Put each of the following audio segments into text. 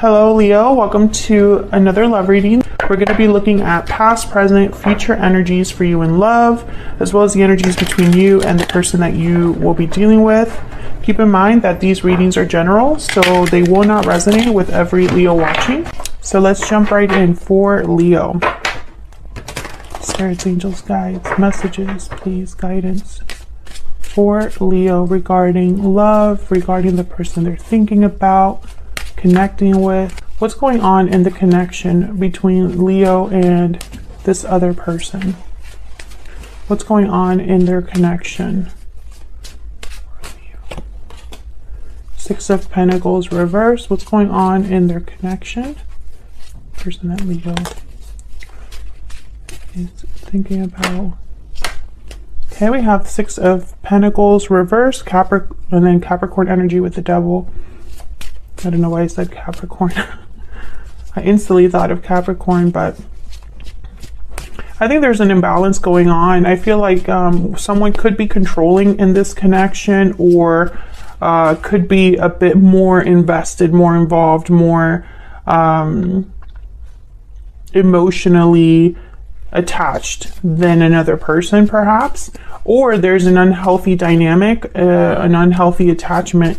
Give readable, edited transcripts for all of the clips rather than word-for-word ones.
Hello Leo, welcome to another love reading. We're going to be looking at past, present, future energies for you in love, as well as the energies between you and the person that you will be dealing with. Keep in mind that these readings are general, so they will not resonate with every Leo watching. So let's jump right in for Leo. Spirits, angels, guides, messages, please, guidance for Leo regarding love, regarding the person they're thinking about, connecting with. What's going on in the connection between Leo and this other person? What's going on in their connection? Six of Pentacles reverse. What's going on in their connection? Person that Leo is thinking about. Okay, we have Six of Pentacles reverse, and then Capricorn energy with the Devil. I don't know why I said Capricorn. I instantly thought of Capricorn, but I think there's an imbalance going on. I feel like someone could be controlling in this connection, or could be a bit more invested, more involved, more emotionally attached than another person, perhaps. Or there's an unhealthy dynamic, an unhealthy attachment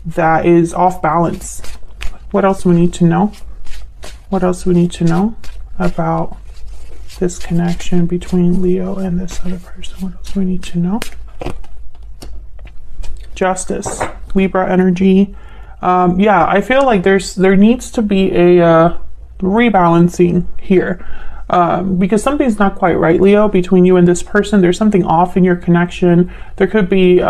that is off balance. What else do we need to know? What else do we need to know about this connection between Leo and this other person? What else do we need to know? Justice, Libra energy. Yeah, I feel like there needs to be a rebalancing here, because something's not quite right, Leo, between you and this person. There's something off in your connection. There could be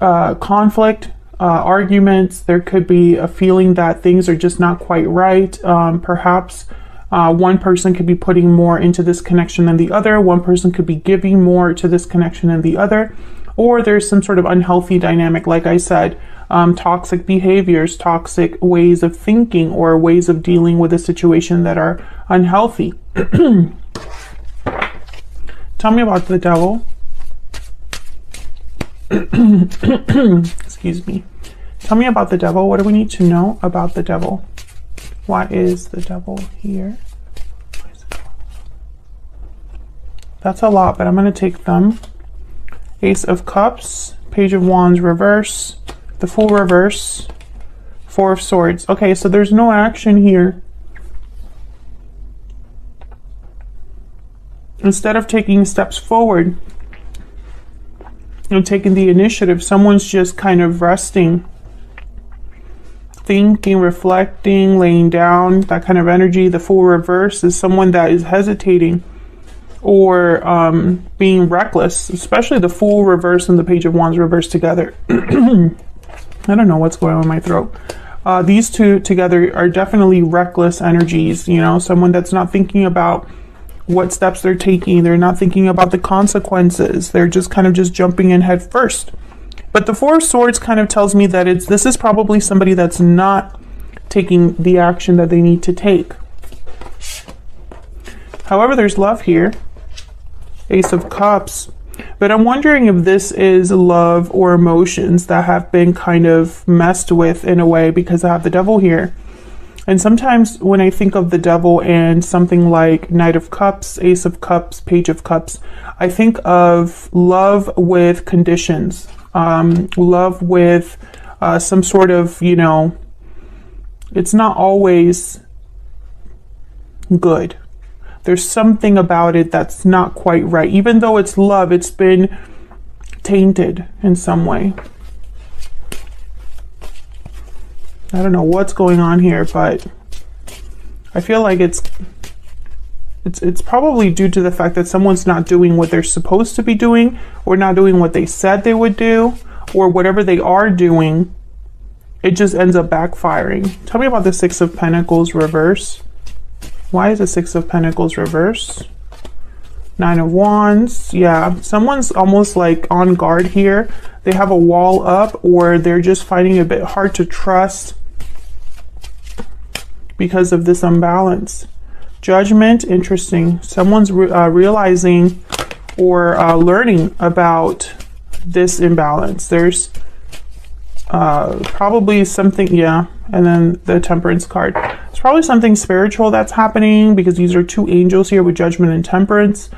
conflict, arguments. There could be a feeling that things are just not quite right. Perhaps one person could be putting more into this connection than the other. One person could be giving more to this connection than the other. Or there's some sort of unhealthy dynamic, like I said, toxic behaviors, toxic ways of thinking, or ways of dealing with a situation that are unhealthy. Tell me about the Devil. Excuse me. Tell me about the Devil. What do we need to know about the Devil? Why is the Devil here? That's a lot, but I'm going to take them. Ace of Cups, Page of Wands reverse, the Fool reverse, Four of Swords. Okay, so there's no action here. Instead of taking steps forward, taking the initiative, someone's just kind of resting, thinking, reflecting, laying down, that kind of energy. The Fool reverse is someone that is hesitating or being reckless, especially the Fool reverse and the Page of Wands reverse together. I don't know what's going on in my throat. These two together are definitely reckless energies, someone that's not thinking about what steps they're taking. They're not thinking about the consequences. They're just kind of just jumping in head first. But the Four of Swords kind of tells me that this is probably somebody that's not taking the action that they need to take. However, there's love here. Ace of Cups. But I'm wondering if this is love or emotions that have been kind of messed with in a way, because I have the Devil here. And sometimes when I think of the Devil and something like Knight of Cups, Ace of Cups, Page of Cups, I think of love with conditions, love with some sort of, it's not always good. There's something about it that's not quite right. Even though it's love, it's been tainted in some way. I don't know what's going on here, but I feel like it's probably due to the fact that someone's not doing what they're supposed to be doing, or not doing what they said they would do, or whatever they are doing, it just ends up backfiring. Tell me about the Six of Pentacles reverse. Why is the Six of Pentacles reverse? Nine of Wands. Yeah, someone's almost like on guard here. They have a wall up, or they're just finding it a bit hard to trust because of this imbalance. Judgment, interesting. Someone's realizing or learning about this imbalance. There's probably something, yeah, and then the Temperance card. It's probably something spiritual that's happening because these are two angels here with Judgment and Temperance.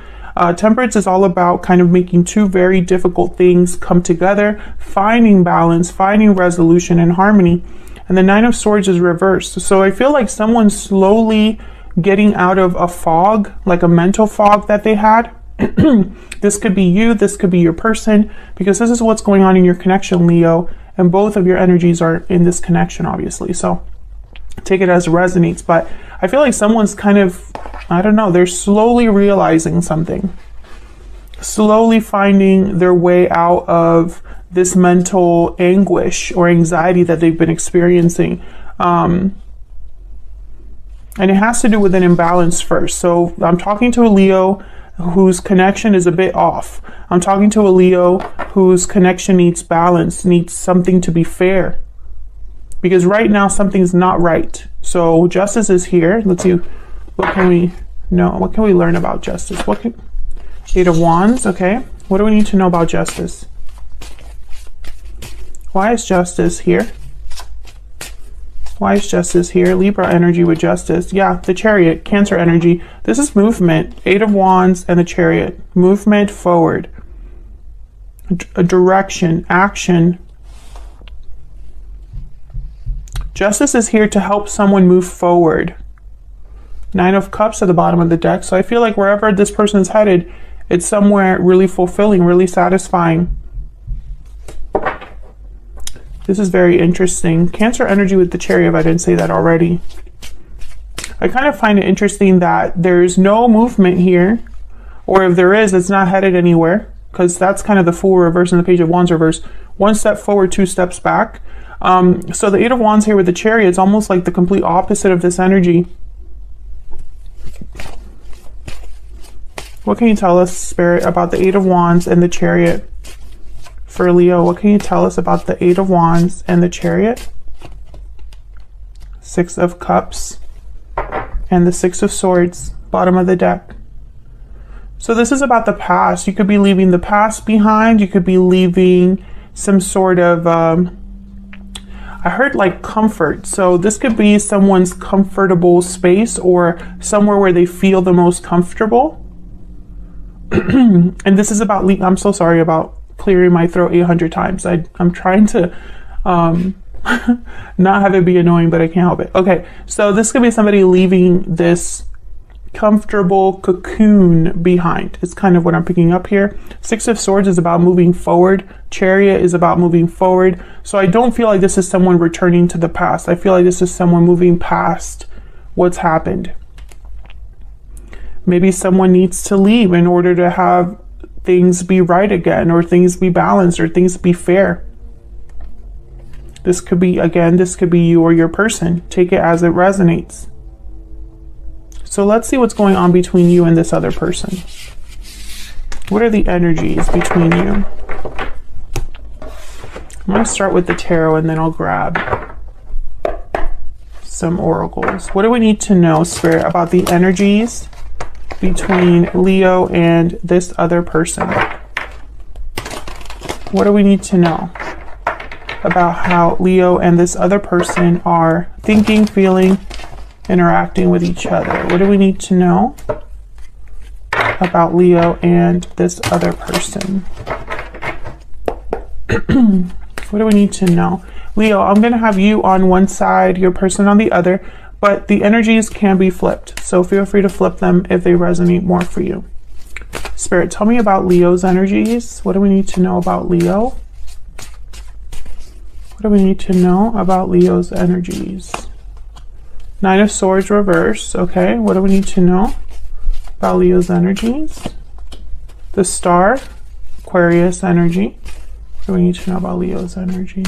Temperance is all about kind of making two very difficult things come together, finding balance, finding resolution and harmony. And the Nine of Swords is reversed. So I feel like someone's slowly getting out of a fog, like a mental fog that they had. This could be you, this could be your person, because this is what's going on in your connection, Leo, and both of your energies are in this connection, obviously. So take it as it resonates, but I feel like someone's kind of, I don't know, they're slowly realizing something, slowly finding their way out of this mental anguish or anxiety that they've been experiencing. And it has to do with an imbalance first. So I'm talking to a Leo whose connection is a bit off. I'm talking to a Leo whose connection needs balance, needs something to be fair. Because right now something's not right. So justice is here. Let's see, what can we know? What can we learn about justice? Eight of Wands, okay. What do we need to know about justice? Why is justice here? Why is justice here? Libra energy with justice. Yeah, the Chariot, Cancer energy. This is movement. Eight of Wands and the Chariot. Movement forward. A direction, action. Justice is here to help someone move forward. Nine of Cups at the bottom of the deck. So I feel like wherever this person's headed, it's somewhere really fulfilling, really satisfying. This is very interesting. Cancer energy with the Chariot, if I didn't say that already. I kind of find it interesting that there's no movement here, or if there is, it's not headed anywhere, because that's kind of the Fool reverse and the Page of Wands reverse. One step forward, two steps back. So the Eight of Wands here with the Chariot is almost like the complete opposite of this energy. What can you tell us, Spirit, about the Eight of Wands and the Chariot? For Leo, what can you tell us about the Eight of Wands and the Chariot? Six of Cups and the Six of Swords, bottom of the deck. So this is about the past. You could be leaving the past behind. You could be leaving some sort of, I heard like comfort. So this could be someone's comfortable space or somewhere where they feel the most comfortable. And this is about, I'm so sorry about clearing my throat 800 times. I'm trying to not have it be annoying, but I can't help it. Okay, so this could be somebody leaving this comfortable cocoon behind. It's kind of what I'm picking up here. Six of Swords is about moving forward. Chariot is about moving forward. So I don't feel like this is someone returning to the past. I feel like this is someone moving past what's happened. Maybe someone needs to leave in order to have things be right again, or things be balanced, or things be fair. This could be, again, this could be you or your person. Take it as it resonates. So let's see what's going on between you and this other person. What are the energies between you? I'm going to start with the tarot and then I'll grab some oracles. What do we need to know, Spirit, about the energies between Leo and this other person? What do we need to know about how Leo and this other person are thinking, feeling, interacting with each other? What do we need to know about Leo and this other person? What do we need to know? Leo, I'm going to have you on one side, your person on the other, but the energies can be flipped. So feel free to flip them if they resonate more for you. Spirit, tell me about Leo's energies. What do we need to know about Leo? What do we need to know about Leo's energies? Nine of Swords reverse. Okay, what do we need to know about Leo's energies? The Star, Aquarius energy. What do we need to know about Leo's energy?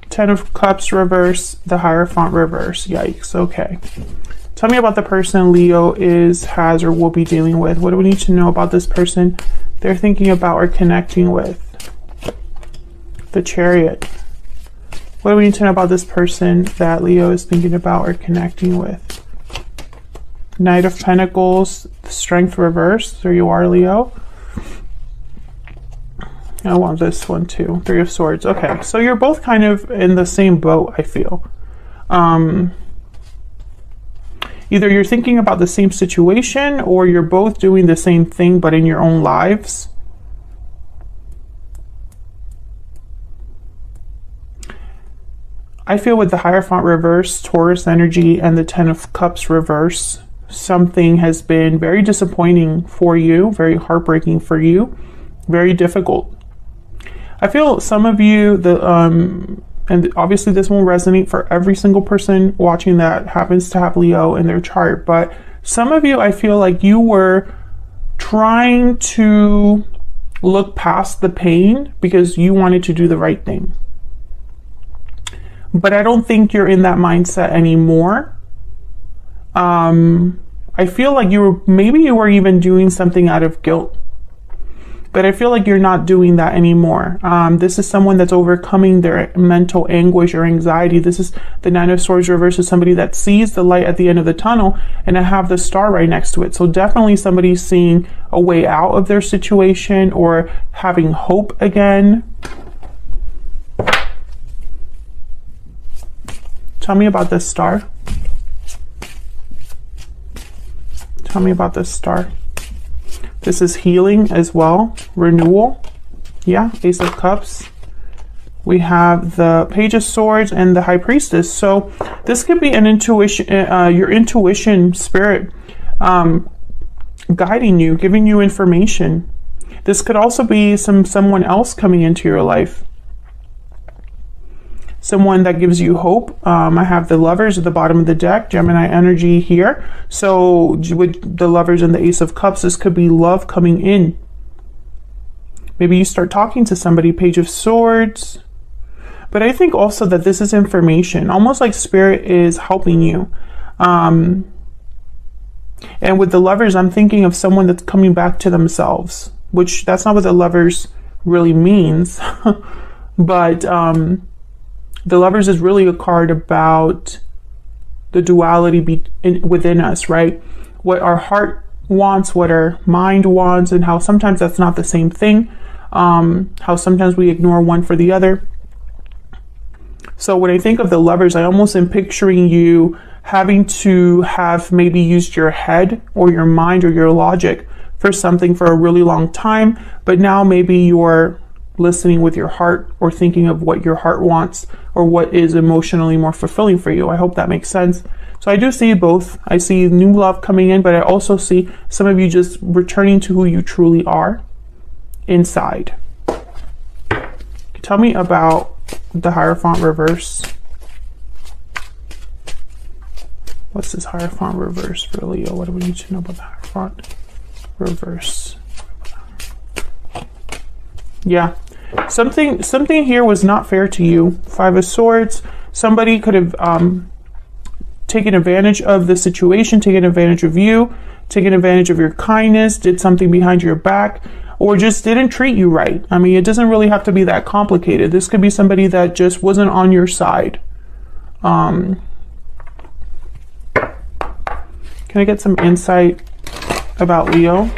Ten of Cups reverse, the Hierophant reverse. Yikes, okay. Tell me about the person Leo has or will be dealing with. What do we need to know about this person they're thinking about or connecting with? The Chariot. What do we need to know about this person that Leo is thinking about or connecting with? Knight of Pentacles, Strength reverse. There you are, Leo. I want this one too. Three of Swords. Okay, so you're both kind of in the same boat, I feel. Either you're thinking about the same situation, or you're both doing the same thing but in your own lives. I feel with the Hierophant reverse, Taurus energy, and the Ten of Cups reverse, something has been very disappointing for you, very heartbreaking for you, very difficult. I feel some of you, and obviously this won't resonate for every single person watching that happens to have Leo in their chart, but some of you, I feel like you were trying to look past the pain because you wanted to do the right thing. But I don't think you're in that mindset anymore. I feel like maybe you were even doing something out of guilt. But I feel like you're not doing that anymore. This is someone that's overcoming their mental anguish or anxiety. This is the Nine of Swords reverse, is somebody that sees the light at the end of the tunnel, and I have the star right next to it. So definitely somebody seeing a way out of their situation or having hope again. Tell me about this star. Tell me about this star. This is healing as well, renewal. Yeah, Ace of Cups. We have the Page of Swords and the High Priestess. So this could be an intuition, your intuition spirit guiding you, giving you information. This could also be someone else coming into your life. Someone that gives you hope. I have the Lovers at the bottom of the deck, Gemini energy here. So with the Lovers and the Ace of Cups, this could be love coming in. Maybe you start talking to somebody, Page of Swords. But I think also that this is information, almost like Spirit is helping you. And with the Lovers, I'm thinking of someone that's coming back to themselves, which that's not what the Lovers really means. But the Lovers is really a card about the duality within us, right? What our heart wants, what our mind wants, and how sometimes that's not the same thing. How sometimes we ignore one for the other. So when I think of the Lovers, I almost am picturing you having to have maybe used your head or your mind or your logic for something for a really long time, but now maybe you're listening with your heart or thinking of what your heart wants or what is emotionally more fulfilling for you. I hope that makes sense. So I do see both. I see new love coming in, but I also see some of you just returning to who you truly are inside. Tell me about the Hierophant reverse. What's this Hierophant reverse for Leo? What do we need to know about the Hierophant reverse? Yeah. Something here was not fair to you. Five of Swords. Somebody could have taken advantage of the situation, taken advantage of you, taken advantage of your kindness, did something behind your back, or just didn't treat you right. I mean, it doesn't really have to be that complicated. This could be somebody that just wasn't on your side. Can I get some insight about Leo?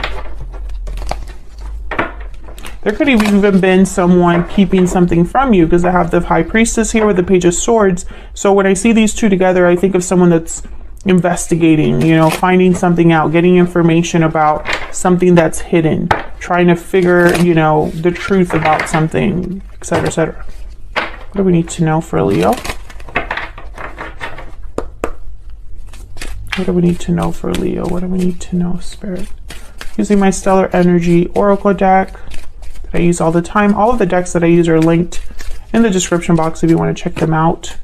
There could have even been someone keeping something from you, because I have the High Priestess here with the Page of Swords. So when I see these two together, I think of someone that's investigating, you know, finding something out, getting information about something that's hidden, trying to figure, you know, the truth about something, etc., etc. What do we need to know for Leo? What do we need to know for Leo? What do we need to know, Spirit? Using my Stellar Energy Oracle deck that I use all the time. All of the decks that I use are linked in the description box if you want to check them out.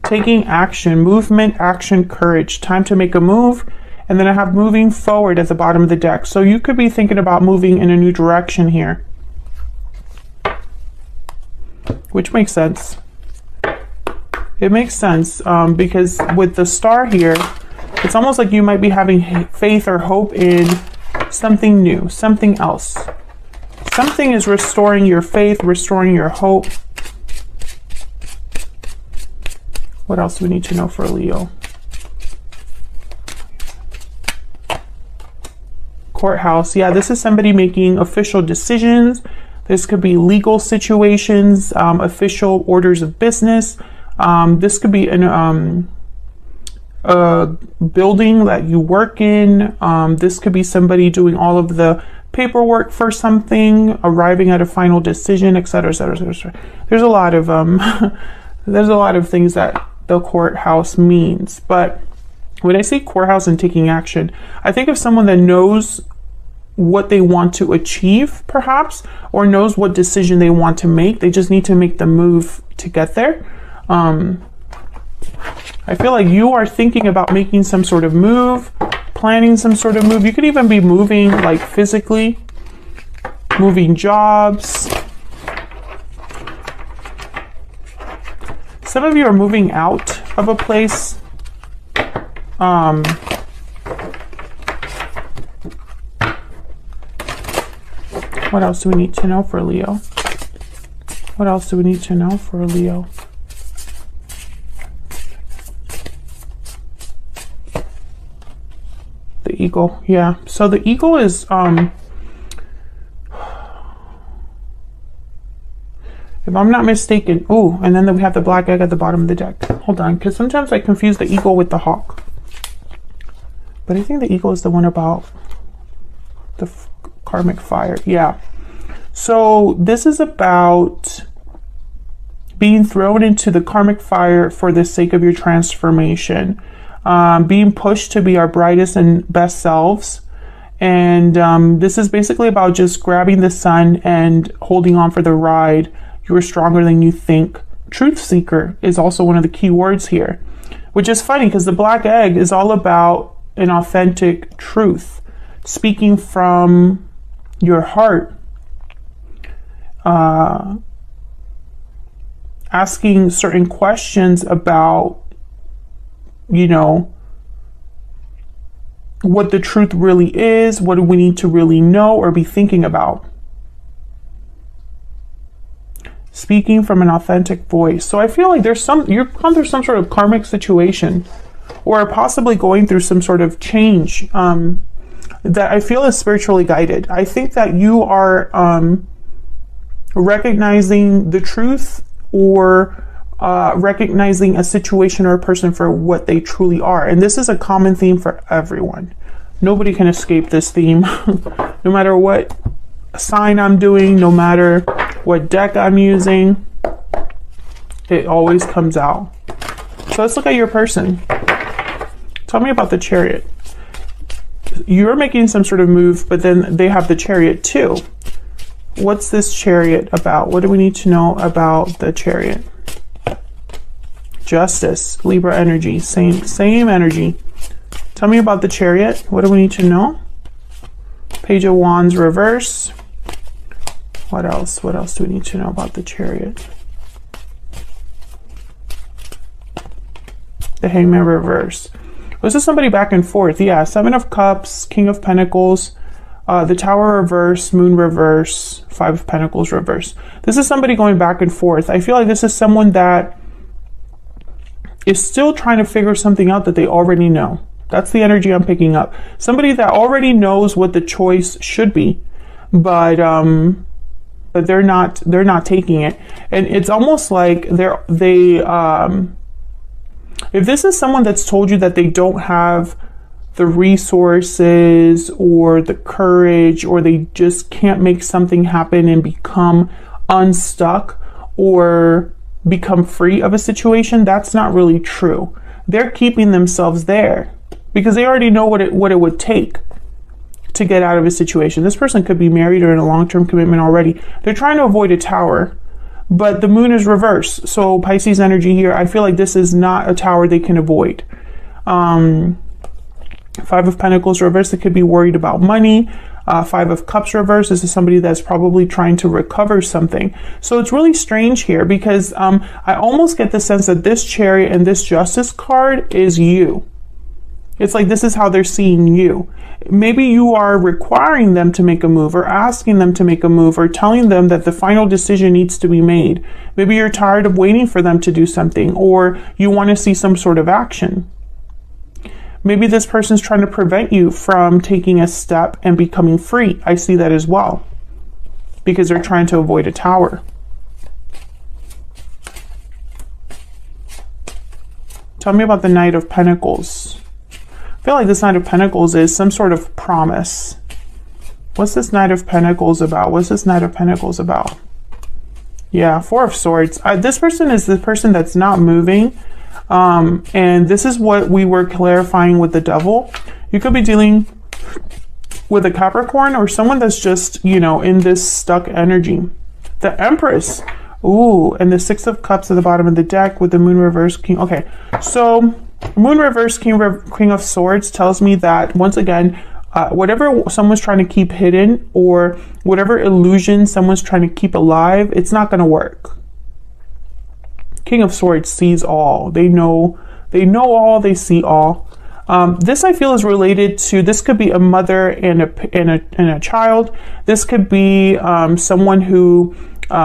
Taking action, movement, action, courage. Time to make a move. And then I have moving forward at the bottom of the deck. So you could be thinking about moving in a new direction here, which makes sense. It makes sense because with the star here, it's almost like you might be having faith or hope in something new, something else. Something is restoring your faith, restoring your hope. What else do we need to know for Leo? Courthouse. Yeah, this is somebody making official decisions. This could be legal situations, official orders of business. This could be a building that you work in. This could be somebody doing all of the paperwork for something, arriving at a final decision, etc., etc., etc. There's a lot of there's a lot of things that the courthouse means. But when I say courthouse and taking action, I think of someone that knows what they want to achieve, perhaps, or knows what decision they want to make. They just need to make the move to get there. I feel like you are thinking about making some sort of move, planning some sort of move. You could even be moving, like physically, moving jobs. Some of you are moving out of a place. What else do we need to know for Leo? What else do we need to know for Leo? The eagle, yeah. So the eagle is, if I'm not mistaken, oh, and then we have the black egg at the bottom of the deck. Hold on, because sometimes I confuse the eagle with the hawk. But I think the eagle is the one about the karmic fire. Yeah. So this is about being thrown into the karmic fire for the sake of your transformation. Being pushed to be our brightest and best selves. And this is basically about just grabbing the sun and holding on for the ride. You are stronger than you think. Truth seeker is also one of the key words here, which is funny because the black egg is all about an authentic truth, speaking from your heart, asking certain questions about, you know, what the truth really is, what do we need to really know or be thinking about. Speaking from an authentic voice. So I feel like you're gone through some sort of karmic situation, or possibly going through some sort of change that I feel is spiritually guided. I think that you are recognizing the truth, or recognizing a situation or a person for what they truly are. And this is a common theme for everyone. Nobody can escape this theme. No matter what sign I'm doing, no matter what deck I'm using, it always comes out. So let's look at your person. Tell me about the Chariot. You're making some sort of move, but then they have the Chariot too. What's this Chariot about? What do we need to know about the Chariot? Justice, Libra energy, same energy. Tell me about the Chariot. What do we need to know? Page of Wands reverse. What else? What else do we need to know about the Chariot? The Hangman reverse. This is somebody back and forth. Yeah, Seven of Cups, King of Pentacles, the Tower reverse, Moon reverse, Five of Pentacles reverse. This is somebody going back and forth. I feel like this is someone that is still trying to figure something out that they already know. That's the energy I'm picking up. Somebody that already knows what the choice should be, but they're not taking it. And it's almost like if this is someone that's told you that they don't have the resources or the courage, or they just can't make something happen and become unstuck or become free of a situation, that's not really true. They're keeping themselves there because they already know what it would take to get out of a situation. This person could be married or in a long-term commitment already. They're trying to avoid a tower, but the moon is reversed. So Pisces energy here, I feel like this is not a tower they can avoid. Five of Pentacles reverse, they could be worried about money. Five of Cups reverse, this is somebody that's probably trying to recover something. So it's really strange here because I almost get the sense that this Chariot and this Justice card is you. It's like this is how they're seeing you. Maybe you are requiring them to make a move, or asking them to make a move, or telling them that the final decision needs to be made. Maybe you're tired of waiting for them to do something, or you want to see some sort of action. Maybe this person's trying to prevent you from taking a step and becoming free. I see that as well. because they're trying to avoid a tower. Tell me about the Knight of Pentacles. I feel like this Knight of Pentacles is some sort of promise. What's this Knight of Pentacles about? What's this Knight of Pentacles about? Yeah, Four of Swords. This person is the person that's not moving. And this is what we were clarifying with the Devil. You could be dealing with a Capricorn or someone that's just, you know, in this stuck energy. The Empress. Ooh, and the Six of Cups at the bottom of the deck with the Moon reverse, King. Okay, so Moon reverse, King of Swords tells me that, once again, whatever someone's trying to keep hidden or whatever illusion someone's trying to keep alive, it's not going to work. King of Swords sees all. They know all, they see all. This I feel is related to, this could be a mother and a child. This could be someone who,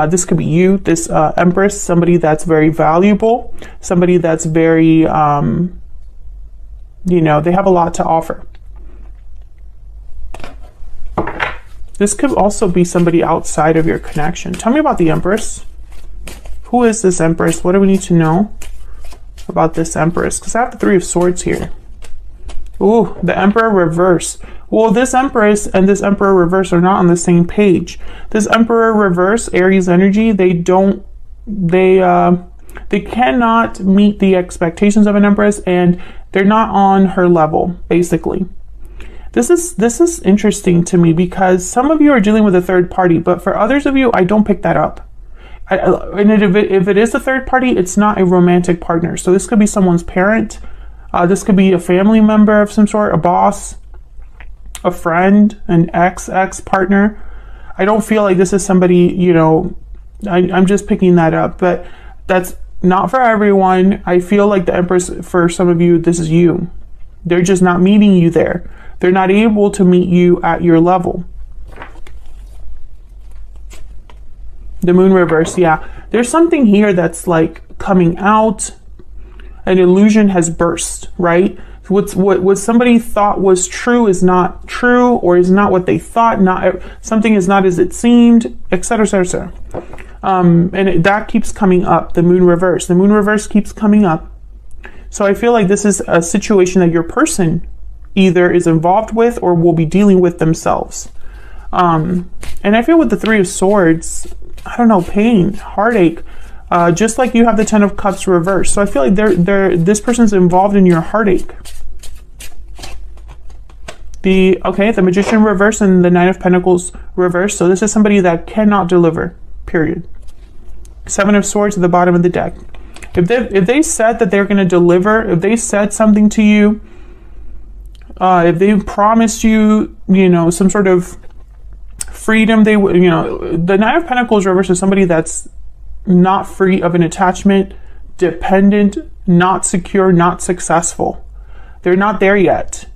this could be you, this Empress, somebody that's very valuable, somebody that's very, you know, they have a lot to offer. This could also be somebody outside of your connection. Tell me about the Empress. Who is this Empress? What do we need to know about this Empress? Because I have the Three of Swords here. Ooh, the Emperor reverse. Well, this Empress and this Emperor reverse are not on the same page. This Emperor reverse, Aries energy, they cannot meet the expectations of an Empress, and they're not on her level, basically. This is interesting to me because some of you are dealing with a third party, but for others of you, I don't pick that up. And if it is a third party, it's not a romantic partner. So this could be someone's parent. This could be a family member of some sort, a boss, a friend, an ex-partner. I don't feel like this is somebody, you know, I'm just picking that up, but that's not for everyone. I feel like the Empress, for some of you, this is you. They're just not meeting you there. They're not able to meet you at your level. The Moon reverse, yeah. There's something here that's like coming out. An illusion has burst, right? What somebody thought was true is not true, or is not what they thought. Something is not as it seemed, etc., etc., and that keeps coming up. The Moon reverse. The Moon reverse keeps coming up. So I feel like this is a situation that your person either is involved with or will be dealing with themselves. And I feel with the Three of Swords, I don't know, pain, heartache, just like you have the Ten of Cups reversed. So I feel like this person's involved in your heartache. The Magician reverse and the Nine of Pentacles reverse. So this is somebody that cannot deliver, period. Seven of Swords at the bottom of the deck. If they said that they're going to deliver, if they said something to you, if they promised you, you know, some sort of freedom, they would, you know, the Nine of Pentacles reverse is somebody that's not free of an attachment, dependent, not secure, not successful. They're not there yet.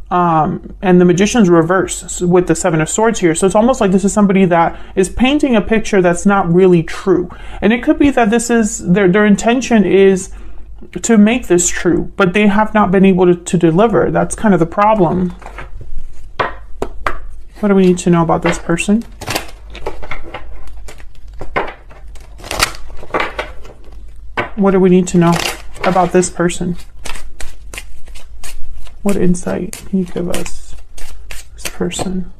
And the Magician's reverse with the Seven of Swords here. So it's almost like this is somebody that is painting a picture that's not really true. And it could be that this is their intention is to make this true, but they have not been able to deliver. That's kind of the problem. What do we need to know about this person? What do we need to know about this person? What insight can you give us? This person.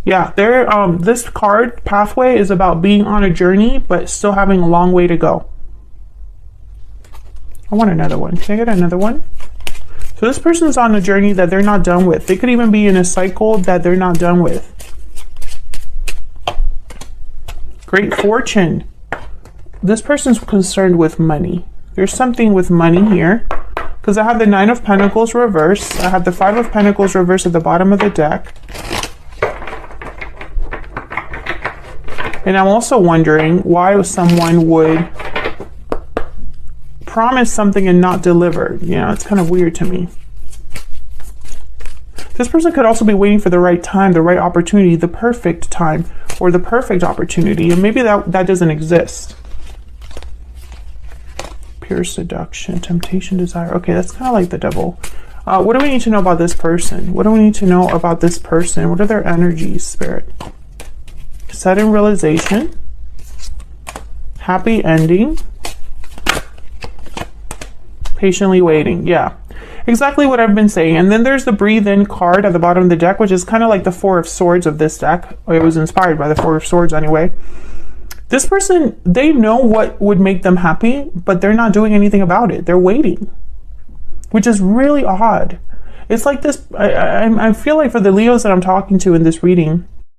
Yeah, this card, Pathway, is about being on a journey, but still having a long way to go. I want another one. Can I get another one? So this person's on a journey that they're not done with. They could even be in a cycle that they're not done with. Great Fortune. This person's concerned with money. There's something with money here. Because I have the Nine of Pentacles reverse. I have the Five of Pentacles reverse at the bottom of the deck. And I'm also wondering why someone would promise something and not deliver. You know, it's kind of weird to me. This person could also be waiting for the right time, the right opportunity, the perfect time, or the perfect opportunity. And maybe that doesn't exist. Pure seduction, temptation, desire. Okay, that's kind of like the Devil. What do we need to know about this person? What do we need to know about this person? What are their energies, Spirit? sudden realization, happy ending, patiently waiting. Yeah, exactly what I've been saying. And then there's the breathe in card at the bottom of the deck, which is kind of like the Four of Swords of this deck. It was inspired by the Four of Swords anyway. This person, they know what would make them happy, but they're not doing anything about it. They're waiting, which is really odd. It's like this, I feel like for the Leos that I'm talking to in this reading,